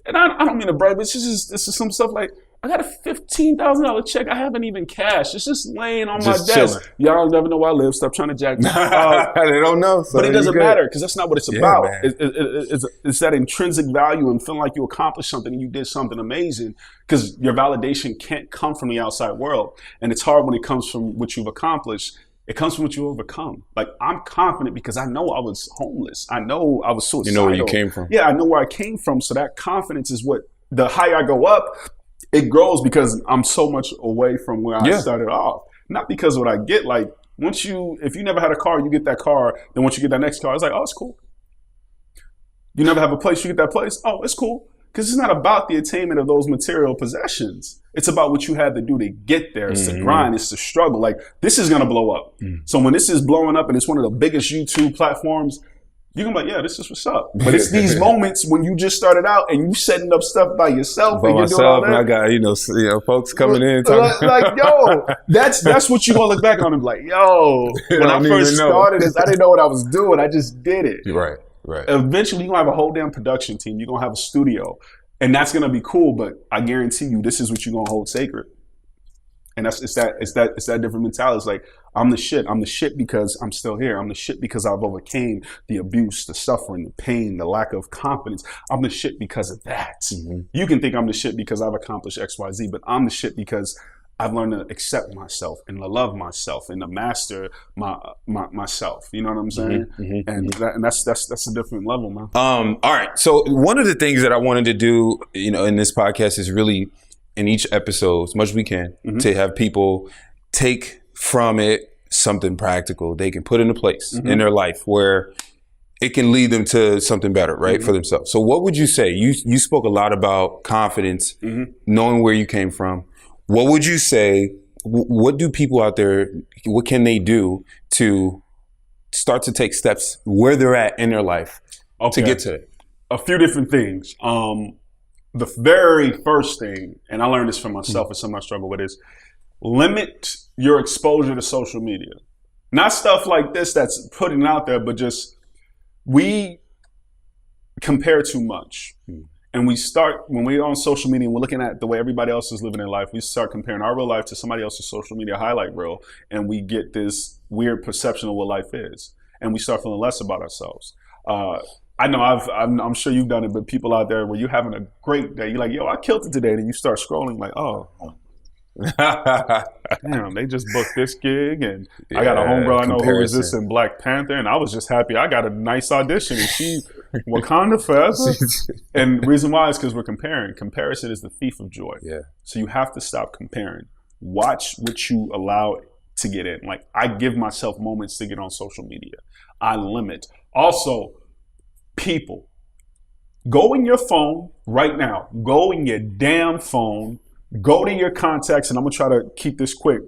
and I don't mean to brag, but this is some stuff like, I got a $15,000 check I haven't even cashed. It's just laying on my desk. Chilling. Y'all never know where I live. Stop trying to jack me. They don't know. So but it doesn't matter, because that's not what it's about. It's that intrinsic value and feeling like you accomplished something and you did something amazing, because your validation can't come from the outside world. And it's hard when it comes from what you've accomplished. It comes from what you overcome. Like, I'm confident because I know I was homeless. I know I was suicidal. You know where you came from. Yeah, I know where I came from. So that confidence is what, the higher I go up, it grows, because I'm so much away from where I started off. Not because of what I get. Like, if you never had a car, you get that car. Then once you get that next car, it's like, oh, it's cool. You never have a place, you get that place. Oh, it's cool. Because it's not about the attainment of those material possessions. It's about what you had to do to get there. It's the grind. It's the struggle. Like, this is going to blow up. So when this is blowing up and it's one of the biggest YouTube platforms, you're going to be like, yeah, this is what's up. But it's these moments when you just started out and you setting up stuff by yourself. By myself, and I got, folks coming in. Like, yo, that's what you're going to look back on and be like, yo, when I first started this, I didn't know what I was doing. I just did it. Right. Eventually, you're going to have a whole damn production team. You're going to have a studio. And that's going to be cool, but I guarantee you, this is what you're going to hold sacred. And it's that different mentality. It's like, I'm the shit. I'm the shit because I'm still here. I'm the shit because I've overcame the abuse, the suffering, the pain, the lack of confidence. I'm the shit because of that. You can think I'm the shit because I've accomplished X, Y, Z, but I'm the shit because I've learned to accept myself and to love myself and to master myself. You know what I'm saying? And that's a different level, man. All right. So one of the things that I wanted to do, in this podcast is really, in each episode, as much as we can, to have people take from it something practical they can put into place in their life where it can lead them to something better, right, for themselves. So what would you say? You spoke a lot about confidence, knowing where you came from. What would you say, what do people out there, what can they do to start to take steps where they're at in their life to get to it? A few different things. The very first thing, and I learned this from myself, it's something I struggle with, is limit your exposure to social media. Not stuff like this that's putting out there, but just we compare too much. And we start, when we're on social media and we're looking at the way everybody else is living their life, we start comparing our real life to somebody else's social media highlight reel, and we get this weird perception of what life is. And we start feeling less about ourselves. I know I'm sure you've done it, but people out there where you're having a great day, you're like, yo, I killed it today. And you start scrolling like, oh, damn, they just booked this gig. And I got a homegirl I know who was this in Black Panther. And I was just happy I got a nice audition. And she, Wakanda forever. And the reason why is because we're comparing. Comparison is the thief of joy. Yeah. So you have to stop comparing. Watch what you allow to get in. Like, I give myself moments to get on social media. I limit. Also, people, go in your phone right now. Go in your damn phone. Go to your contacts, and I'm going to try to keep this quick.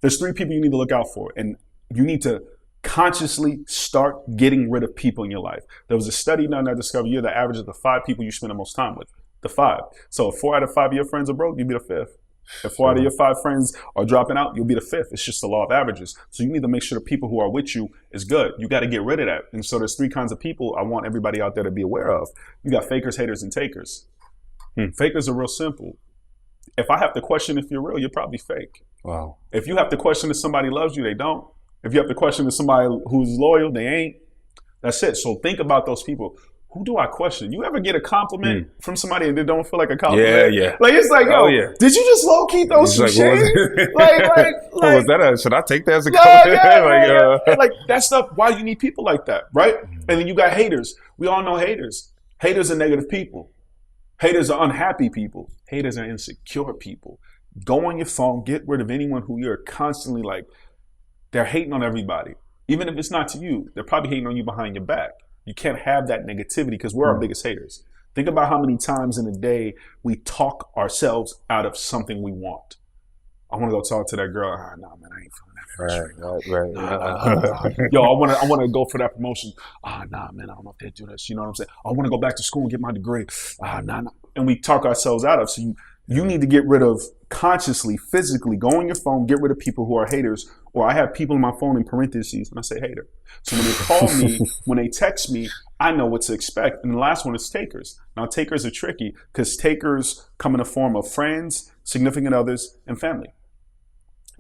There's 3 people you need to look out for, and you need to consciously start getting rid of people in your life. There was a study done that discovered you're the average of the 5 people you spend the most time with. The 5. So if 4 out of 5 of your friends are broke, you'll be the 5th. If 4 out of your 5 friends are dropping out, you'll be the 5th. It's just the law of averages. So you need to make sure the people who are with you is good. You got to get rid of that. And so there's 3 kinds of people I want everybody out there to be aware of. You got fakers, haters, and takers. Fakers are real simple. If I have to question if you're real, you're probably fake. Wow. If you have to question if somebody loves you, they don't. If you have to question if somebody who's loyal, they ain't. That's it. So think about those people. Who do I question? You ever get a compliment from somebody and it don't feel like a compliment? Yeah. Like, it's like, yo, did you just low key throw some shade? Was that should I take that as a compliment? Like that stuff. Why do you need people like that, right? And then you got haters. We all know haters. Haters are negative people. Haters are unhappy people. Haters are insecure people. Go on your phone, get rid of anyone who you're constantly like, they're hating on everybody. Even if it's not to you, they're probably hating on you behind your back. You can't have that negativity because we're our biggest haters. Think about how many times in a day we talk ourselves out of something we want. I want to go talk to that girl. Nah, man, I ain't feeling that. Right. Yo, I want to go for that promotion. Nah, man, I don't know if they do this. You know what I'm saying? I want to go back to school and get my degree. Nah. And we talk ourselves out of. So you need to get rid of consciously, physically, go on your phone, get rid of people who are haters. Or I have people in my phone in parentheses and I say hater. So when they call me, when they text me, I know what to expect. And the last one is takers. Now takers are tricky because takers come in the form of friends, significant others, and family.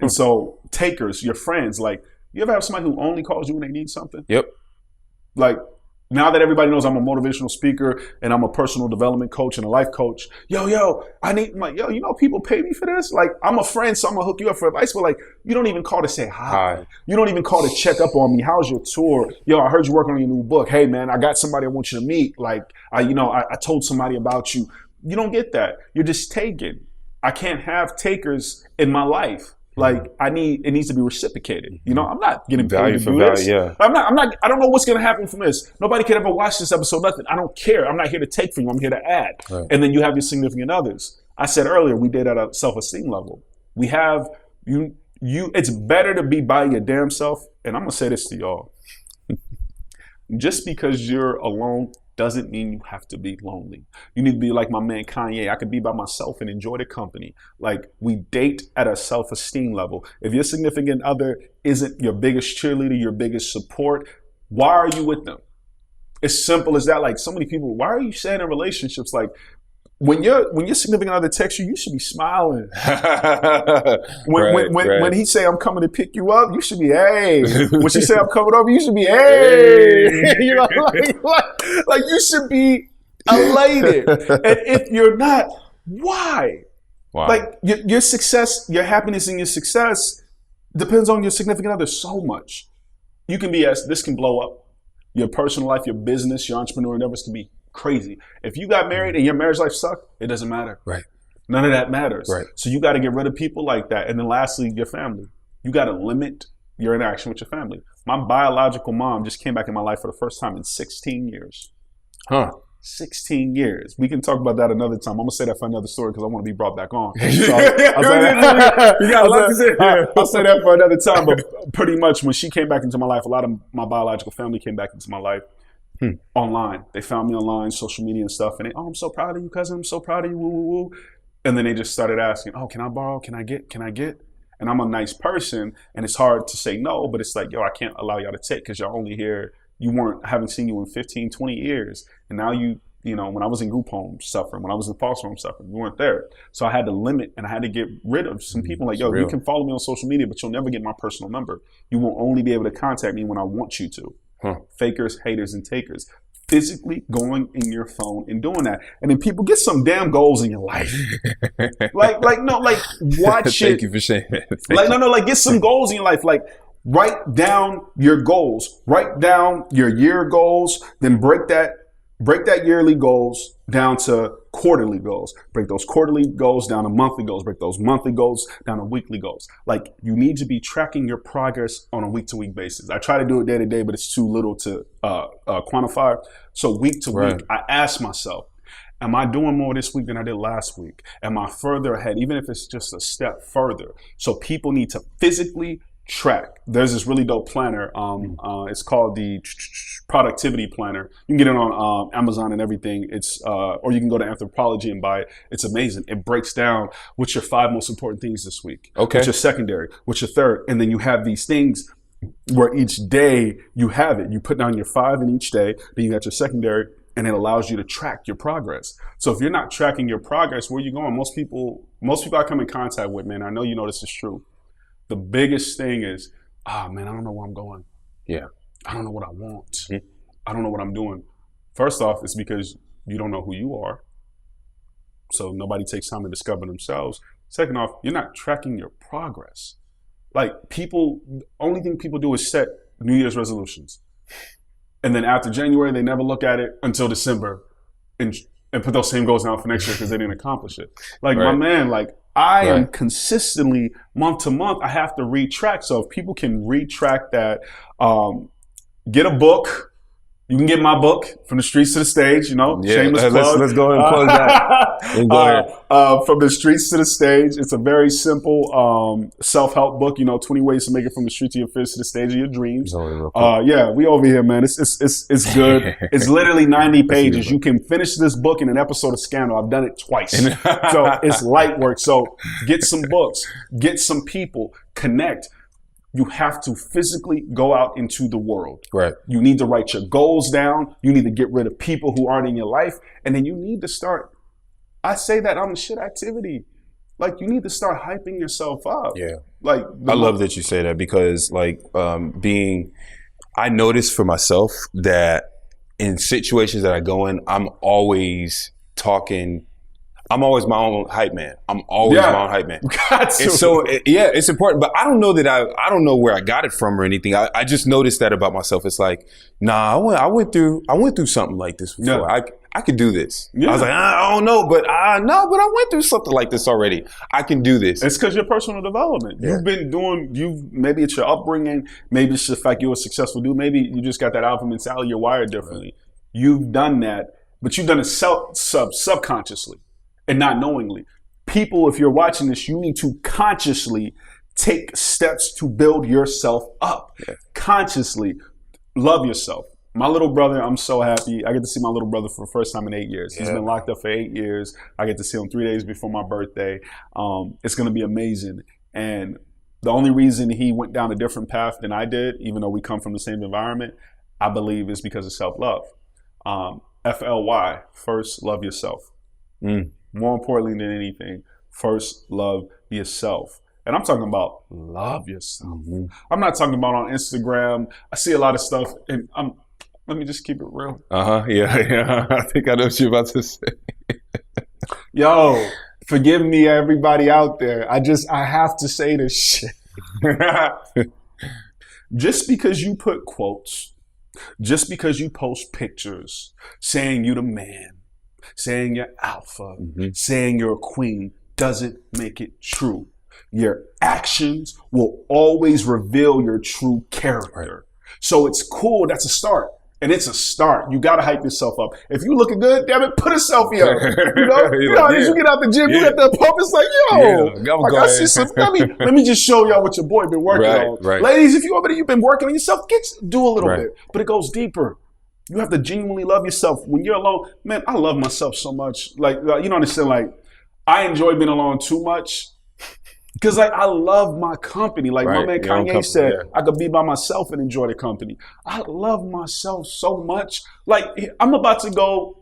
And so takers, your friends, like, you ever have somebody who only calls you when they need something? Yep. Like, now that everybody knows I'm a motivational speaker and I'm a personal development coach and a life coach, people pay me for this. Like, I'm a friend, so I'm gonna hook you up for advice. But like, you don't even call to say hi. You don't even call to check up on me. How's your tour? Yo, I heard you working on your new book. Hey man, I got somebody I want you to meet. Like, I told somebody about you. You don't get that. You're just taking. I can't have takers in my life. Like, it needs to be reciprocated. You know, I'm not getting paid to do this. Yeah. I don't know what's going to happen from this. Nobody could ever watch this episode, nothing. I don't care. I'm not here to take from you. I'm here to add. Right. And then you have your significant others. I said earlier, we did at a self-esteem level. We have it's better to be by your damn self. And I'm going to say this to y'all. Just because you're alone doesn't mean you have to be lonely. You need to be like my man Kanye. I could be by myself and enjoy the company. Like, we date at a self-esteem level. If your significant other isn't your biggest cheerleader, your biggest support, why are you with them? It's simple as that. Like, so many people, why are you saying in relationships, like, when your significant other texts you, you should be smiling. When he say I'm coming to pick you up, you should be hey. When she say I'm coming over, you should be hey. You know, like you should be elated. And if you're not, why? Wow. Like your success, your happiness, and your success depends on your significant other so much. You can be this can blow up. Your personal life, your business, your entrepreneur endeavors can be crazy. If you got married and your marriage life sucked, it doesn't matter. Right. None of that matters. Right. So you got to get rid of people like that. And then lastly, your family. You got to limit your interaction with your family. My biological mom just came back in my life for the first time in 16 years. 16 years. We can talk about that another time. I'm going to say that for another story because I want to be brought back on. So I'll say that for another time. But pretty much when she came back into my life, a lot of my biological family came back into my life. Online. They found me online, social media and stuff. And they, I'm so proud of you, cousin. I'm so proud of you. Woo, woo, woo. And then they just started asking, can I borrow? Can I get? And I'm a nice person. And it's hard to say no, but it's like, I can't allow y'all to take because y'all only here. Haven't seen you in 15, 20 years. And now when I was in group home suffering, when I was in foster home suffering, you weren't there. So I had to limit and I had to get rid of some people like, you can follow me on social media, but you'll never get my personal number. You will only be able to contact me when I want you to. Fakers, haters, and takers. Physically going in your phone and doing that. And then people get some damn goals in your life. like watch it. Thank you for saying that. Get some goals in your life. Like, write down your goals. Write down your year goals. Then break that yearly goals down to quarterly goals. Break those quarterly goals down to monthly goals. Break those monthly goals down to weekly goals. Like, you need to be tracking your progress on a week-to-week basis. I try to do it day to day, but it's too little to quantify. So week to week, I ask myself, am I doing more this week than I did last week? Am I further ahead, even if it's just a step further? So people need to physically track. There's this really dope planner. It's called the Productivity Planner. You can get it on Amazon and everything. It's or you can go to Anthropology and buy it. It's amazing. It breaks down what's your 5 most important things this week. Okay. What's your secondary? What's your third? And then you have these things where each day you have it. You put down your 5 in each day. Then you got your secondary, and it allows you to track your progress. So if you're not tracking your progress, where are you going? Most people I come in contact with, man, I know you know this is true. The biggest thing is, man, I don't know where I'm going. Yeah. I don't know what I want. I don't know what I'm doing. First off, it's because you don't know who you are. So nobody takes time to discover themselves. Second off, you're not tracking your progress. Like, only thing people do is set New Year's resolutions. And then after January, they never look at it until December and put those same goals down for next year because they didn't accomplish it. Like, my man, I am consistently month to month, I have to retrack. So if people can retrack that, get a book. You can get my book, From the Streets to the Stage, shameless plug. Let's go ahead and plug that. From the Streets to the Stage. It's a very simple self-help book, 20 ways to make it from the street to your fist to the stage of your dreams. We over here, man. It's good. It's literally 90 pages. You can finish this book in an episode of Scandal. I've done it twice. So it's light work. So get some books, get some people, connect. You have to physically go out into the world. Right. You need to write your goals down. You need to get rid of people who aren't in your life. And then you need to start, I say that on the shit activity. Like, you need to start hyping yourself up. Yeah. Like, I love that you say that because I notice for myself that in situations that I go in, I'm always my own hype man. I'm always my own hype man. Got to. And so, it's important. But I don't know I don't know where I got it from or anything. I just noticed that about myself. It's like, I went through something like this before. Yeah. I could do this. Yeah. I was like, I don't know, but I went through something like this already. I can do this. It's because your personal development. Yeah. Maybe it's your upbringing. Maybe it's the fact you're a successful dude. Maybe you just got that alpha mentality. You're wired differently. Right. You've done that, but you've done it subconsciously. And not knowingly. people, if you're watching this, you need to consciously take steps to build yourself up. Yeah. Consciously love yourself. My little brother, I'm so happy. I get to see my little brother for the first time in 8 years. He's been locked up for 8 years. I get to see him 3 days before my birthday. It's going to be amazing. And the only reason he went down a different path than I did, even though we come from the same environment, I believe is because of self-love. FLY, first love yourself. More importantly than anything, first love yourself. And I'm talking about love yourself. I'm not talking about on Instagram. I see a lot of stuff, and let me just keep it real. Yeah. I think I know what you're about to say. Yo, forgive me, everybody out there. I have to say this shit. Just because you put quotes, just because you post pictures saying you the man, saying you're alpha, saying you're a queen, doesn't make it true. Your actions will always reveal your true character. So it's cool. That's a start. And it's a start. You got to hype yourself up. If you looking good, damn it, put a selfie up. You know, as you get out the gym, you got that pump. It's like, yo, I see some. Let me just show y'all what your boy been working on. Ladies, if you've been working on yourself, do a little bit. But it goes deeper. You have to genuinely love yourself. When you're alone, man, I love myself so much. Like, you know what I'm saying? Like, I enjoy being alone too much. Because like I love my company. Like my man Kanye said, I could be by myself and enjoy the company. I love myself so much. Like I'm about to go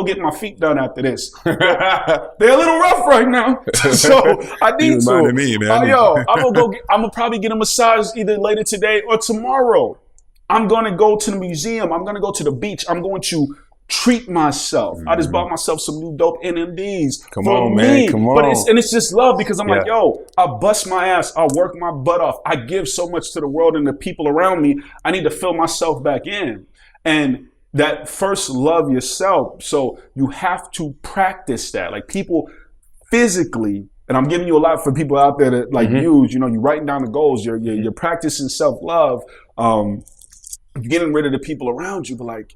get my feet done after this. They're a little rough right now. So I need to. I'm gonna probably get a massage either later today or tomorrow. I'm gonna go to the museum. I'm gonna go to the beach. I'm going to treat myself. I just bought myself some new dope NMDs. Come on, man. But it's just love because I'm like, yo, I bust my ass. I work my butt off. I give so much to the world and the people around me. I need to fill myself back in. And that first love yourself. So you have to practice that. Like people physically, and I'm giving you a lot for people out there that like use, you know, you're writing down the goals. You're practicing self-love. You're getting rid of the people around you. But like,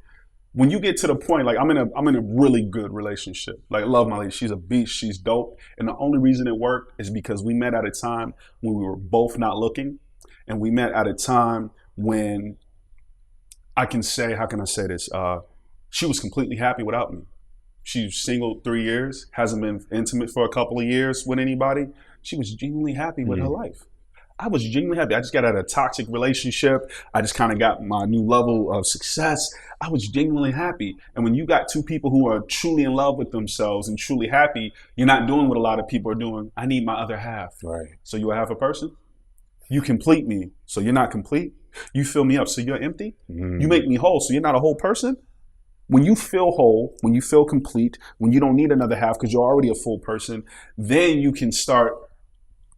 when you get to the point, like I'm in a really good relationship. Like I love my lady. She's a beast. She's dope. And the only reason it worked is because we met at a time when we were both not looking. And we met at a time when how can I say this? She was completely happy without me. She's single 3 years, hasn't been intimate for a couple of years with anybody. She was genuinely happy with her life. I was genuinely happy. I just got out of a toxic relationship. I just kind of got my new level of success. I was genuinely happy. And when you got two people who are truly in love with themselves and truly happy, you're not doing what a lot of people are doing. I need my other half. Right. So you a half a person? You complete me. So you're not complete. You fill me up. So you're empty. You make me whole. So you're not a whole person. When you feel whole, when you feel complete, when you don't need another half because you're already a full person, then you can start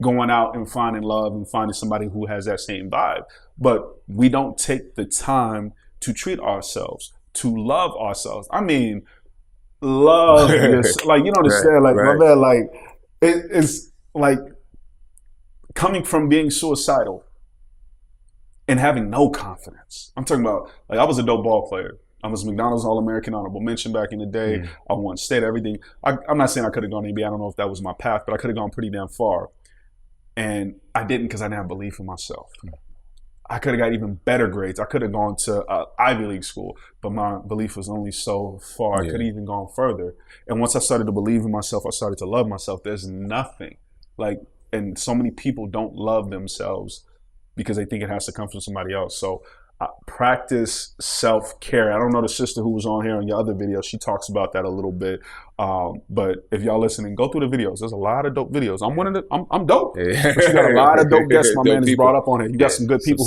going out and finding love and finding somebody who has that same vibe. But we don't take the time to treat ourselves, to love ourselves. I mean, love this, like, you know what I'm saying? Like, my man, like, it's like coming from being suicidal and having no confidence. I'm talking about, like, I was a dope ball player. I was McDonald's All-American Honorable Mention back in the day. I won state, everything. I'm not saying I could have gone NBA. I don't know if that was my path, but I could have gone pretty damn far. And I didn't because I didn't have belief in myself. I could have got even better grades. I could have gone to Ivy League school, but my belief was only so far. I could have even gone further. And once I started to believe in myself, I started to love myself. There's nothing like, and so many people don't love themselves because they think it has to come from somebody else. So practice self-care. I don't know the sister who was on here on your other video. She talks about that a little bit. But if y'all listening, go through the videos. There's a lot of dope videos. I'm dope. But you got a lot of dope guests my man has brought up on here. You got some good people,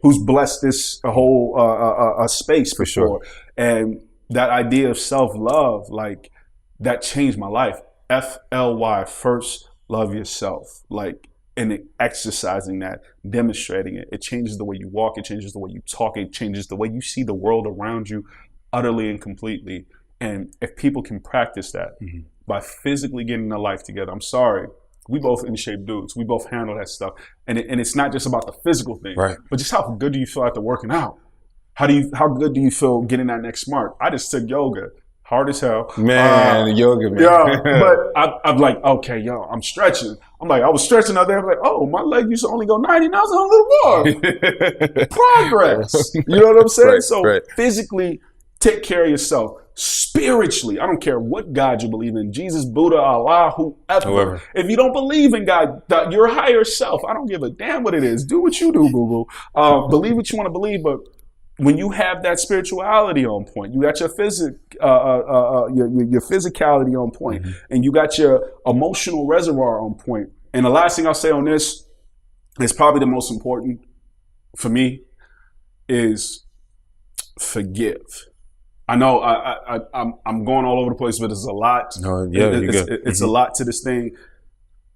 who's blessed this whole space for sure. And that idea of self-love, like that changed my life. FLY, first love yourself. Like, and exercising that, demonstrating it, it changes the way you walk, it changes the way you talk, it changes the way you see the world around you utterly and completely. And if people can practice that by physically getting their life together, I'm sorry, we both in shape dudes, we both handle that stuff. And it's not just about the physical thing, but just how good do you feel after working out? How good do you feel getting that next mark? I just took yoga. hard as hell. Man, yoga, man. Yeah, but I'm like, okay, yo, I'm stretching. I'm like, I was stretching out there. I'm like, oh, my leg used to only go 90. Now it's a little more. Progress. You know what I'm saying? Physically, take care of yourself. Spiritually, I don't care what God you believe in, Jesus, Buddha, Allah, whoever. If you don't believe in God, your higher self, I don't give a damn what it is. Do what you do, boo-boo. Believe what you want to believe, but when you have that spirituality on point, you got your your physicality on point, and you got your emotional reservoir on point. And the last thing I'll say on this is probably the most important for me is forgive. I know I'm going all over the place, but it's a lot. It's a lot to this thing.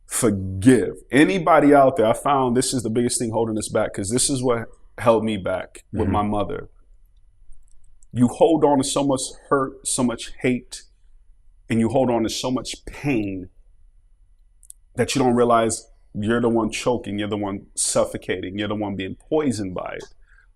Forgive. Anybody out there, I found this is the biggest thing holding us back, because this is what held me back with my mother. You hold on to so much hurt, so much hate, and you hold on to so much pain that you don't realize you're the one choking, you're the one suffocating, you're the one being poisoned by it.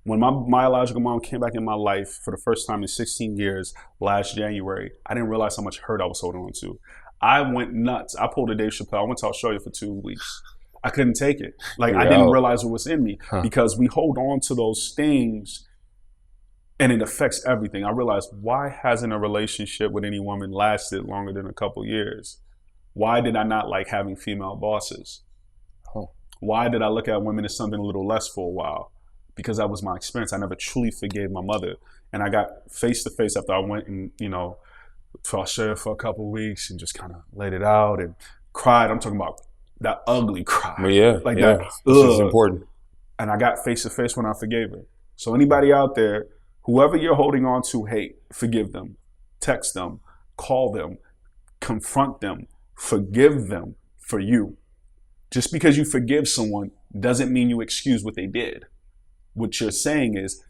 When my biological mom came back in my life for the first time in 16 years last January, I didn't realize how much hurt I was holding on to. I went nuts. I pulled a Dave Chappelle. I went to Australia for 2 weeks. I couldn't take it. Like, I didn't realize what was in me because we hold on to those things and it affects everything. I realized, why hasn't a relationship with any woman lasted longer than a couple years? Why did I not like having female bosses? Why did I look at women as something a little less for a while? Because that was my experience. I never truly forgave my mother. And I got face to face after I went and, to Australia for a couple of weeks and just kind of laid it out and cried. I'm talking about that ugly cry. That. This is important. And I got face to face when I forgave her. So anybody out there, whoever you're holding on to hate, forgive them. Text them, call them, confront them, forgive them for you. Just because you forgive someone doesn't mean you excuse what they did. What you're saying is,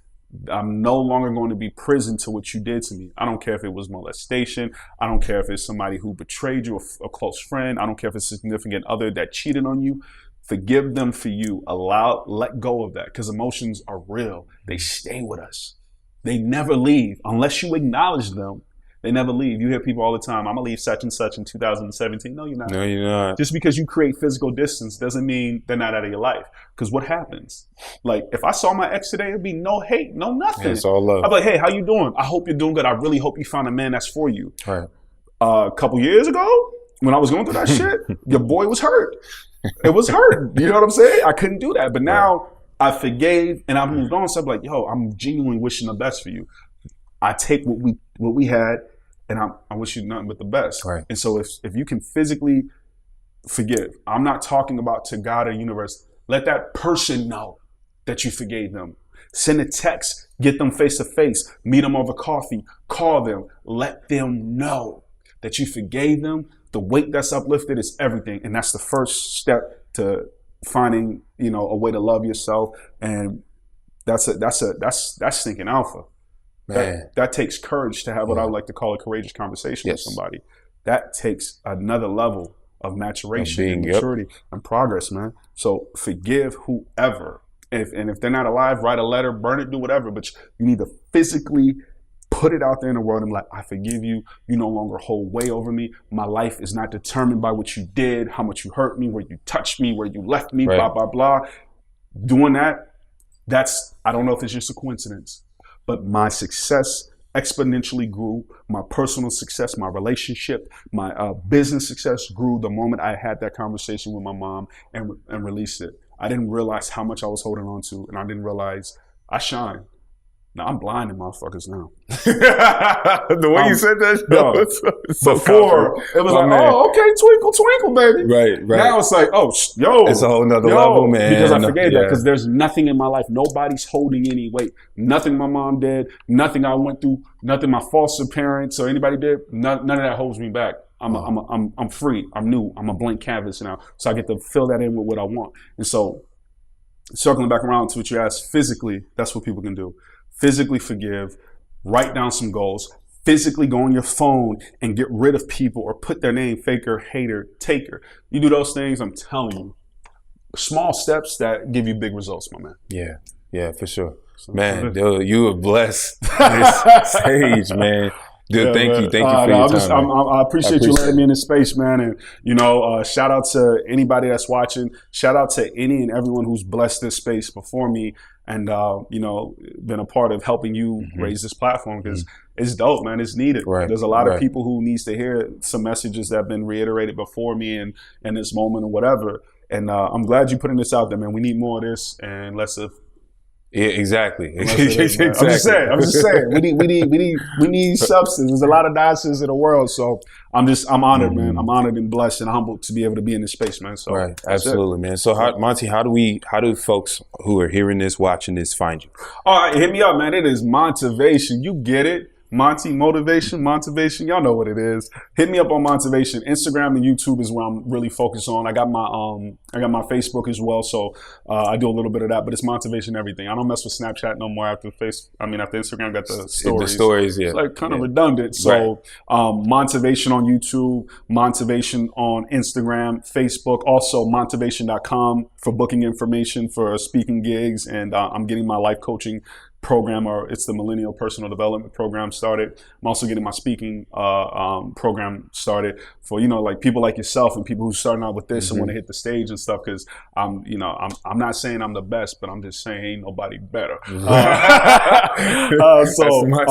I'm no longer going to be prison to what you did to me. I don't care if it was molestation. I don't care if it's somebody who betrayed you, a close friend. I don't care if it's a significant other that cheated on you. Forgive them for you. Let go of that, because emotions are real. They stay with us. They never leave unless you acknowledge them. They never leave. You hear people all the time, I'm going to leave such and such in 2017. No, you're not. No, you're not. Just because you create physical distance doesn't mean they're not out of your life. Because what happens? Like, if I saw my ex today, it'd be no hate, no nothing. Yeah, it's all love. I'd be like, hey, how you doing? I hope you're doing good. I really hope you found a man that's for you. Right. A couple years ago, when I was going through that shit, your boy was hurt. It was hurt. You know what I'm saying? I couldn't do that. But now I forgave and I moved on. So I'm like, yo, I'm genuinely wishing the best for you. I take what we had, and I wish you nothing but the best. Right. And so if you can physically forgive, I'm not talking about to God or universe. Let that person know that you forgave them. Send a text, get them face to face, meet them over coffee, call them, let them know that you forgave them. The weight that's uplifted is everything. And that's the first step to finding, a way to love yourself. And that's thinking alpha. That takes courage to have what I would like to call a courageous conversation with somebody. That takes another level of maturation and maturity and progress, man. So forgive whoever. If they're not alive, write a letter, burn it, do whatever. But you need to physically put it out there in the world and be like, I forgive you. You no longer hold weight over me. My life is not determined by what you did, how much you hurt me, where you touched me, where you left me, blah, blah, blah. Doing that, I don't know if it's just a coincidence. But my success exponentially grew. My personal success, my relationship, my business success grew the moment I had that conversation with my mom and released it. I didn't realize how much I was holding on to, and I didn't realize I shine. Now I'm blinding motherfuckers now. The way you said that, so before it was like, oh, okay, twinkle, twinkle, baby. Right. Now it's like, oh, yo, it's a whole nother level, man. Because I forgave that. Because there's nothing in my life. Nobody's holding any weight. Nothing my mom did. Nothing I went through. Nothing my foster parents or anybody did. None of that holds me back. I'm free. I'm new. I'm a blank canvas now. So I get to fill that in with what I want. And so, circling back around to what you asked, physically, that's what people can do. Physically forgive, write down some goals, physically go on your phone and get rid of people or put their name, faker, hater, taker. You do those things, I'm telling you, small steps that give you big results, my man. Yeah, for sure. Man, dude, you were blessed this stage, man. Dude, thank you for your time. I appreciate you letting me in this space, man. And shout out to anybody that's watching. Shout out to any and everyone who's blessed this space before me, and been a part of helping you raise this platform, because it's dope, man. It's needed. Right. There's a lot of people who needs to hear some messages that have been reiterated before me and in this moment or whatever. And I'm glad you're putting this out there, man. We need more of this and less of. Yeah, exactly. Exactly. I'm just saying. We need substance. There's a lot of nonsense in the world, so I'm honored, man. I'm honored and blessed and humbled to be able to be in this space, man. So right, absolutely, man. So Monty, how do folks who are hearing this, watching this, find you? All right, hit me up, man. It is Montivation. You get it. Monty Motivation. Y'all know what it is. Hit me up on Montivation. Instagram and YouTube is where I'm really focused on. I got my Facebook as well, so I do a little bit of that, but it's Montivation everything. I don't mess with Snapchat no more after Instagram got the stories. The stories, yeah. It's like kind of redundant. So Montivation on YouTube, Montivation on Instagram, Facebook, also Montivation.com for booking information for speaking gigs, and I'm getting my life coaching program, or it's the Millennial Personal Development Program started. I'm also getting my speaking program started for like people like yourself and people who's starting out with this and want to hit the stage and stuff. Because I'm not saying I'm the best, but I'm just saying ain't nobody better. So I'm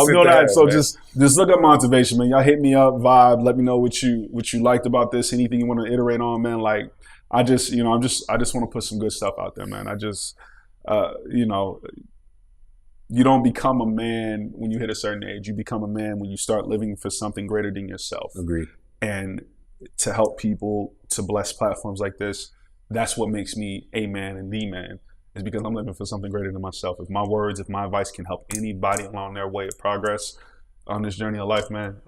doing that. So just look at Montivation, man. Y'all hit me up, vibe. Let me know what you liked about this. Anything you want to iterate on, man. Like I just want to put some good stuff out there, man. I just you don't become a man when you hit a certain age. You become a man when you start living for something greater than yourself. Agreed. And to help people, to bless platforms like this, that's what makes me a man and the man, is because I'm living for something greater than myself. If my words, if my advice can help anybody along their way of progress on this journey of life, man,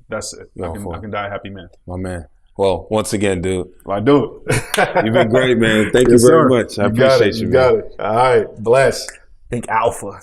that's it. I can die a happy man. My man. Well, once again, dude. I do it. You've been great, man. Thank you very much. I appreciate you. You got it. All right. Bless. Think alpha.